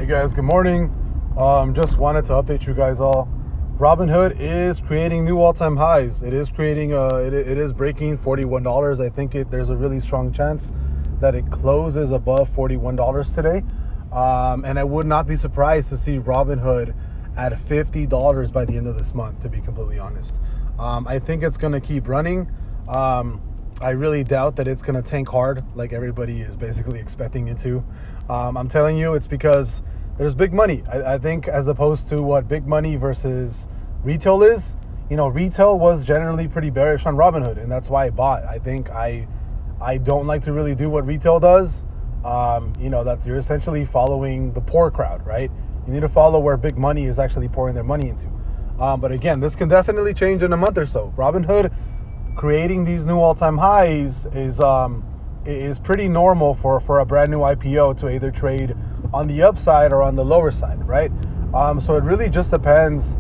guys, good morning. Just wanted to update you guys all. Robinhood is creating new all-time highs. It is creating it is breaking $41. I think there's a really strong chance that it closes above $41 today. And I would not be surprised to see Robinhood at $50 by the end of this month, to be completely honest. I think it's going to keep running. I really doubt that it's going to tank hard like everybody is basically expecting it to. I'm telling you, it's because there's big money. I think as opposed to what big money versus retail is, retail was generally pretty bearish on Robinhood, and that's why I bought. I think I don't like to really do what retail does. That you're essentially following the poor crowd, right? You need to follow where big money is actually pouring their money into. But again, this can definitely change in a month or so. Robinhood creating these new all-time highs is pretty normal for a brand new IPO to either trade on the upside or on the lower side, right? So it really just depends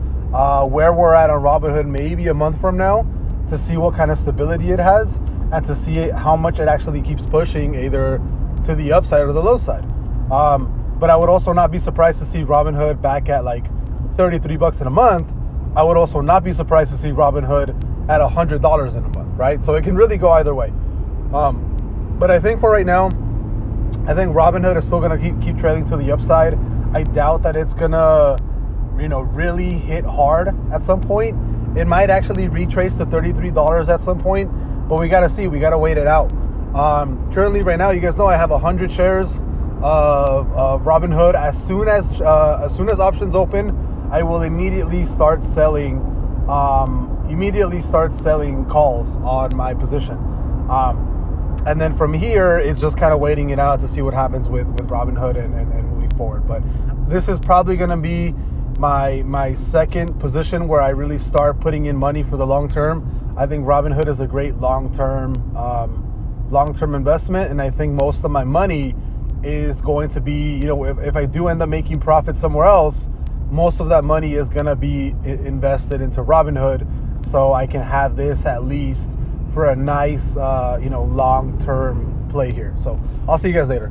where we're at on Robinhood maybe a month from now to see what kind of stability it has and to see how much it actually keeps pushing either to the upside or the low side. But I would also not be surprised to see Robinhood back at like $33 in a month. I would also not be surprised to see Robinhood at $100 in a month, right? So it can really go either way. But I think for right now, I think Robinhood is still gonna keep trailing to the upside. I doubt that it's gonna, really hit hard at some point. It might actually retrace to $33 at some point, but we gotta see. We gotta wait it out. Currently, right now, you guys know I have 100 shares of Robinhood. As soon as options open, I will immediately start selling. Calls on my position. And then from here, it's just kind of waiting it out to see what happens with Robinhood and moving forward. But this is probably going to be my second position where I really start putting in money for the long term. I think Robinhood is a great long-term investment, and I think most of my money is going to be, if I do end up making profit somewhere else, most of that money is going to be invested into Robinhood, so I can have this at least for a nice, long-term play here. So I'll see you guys later.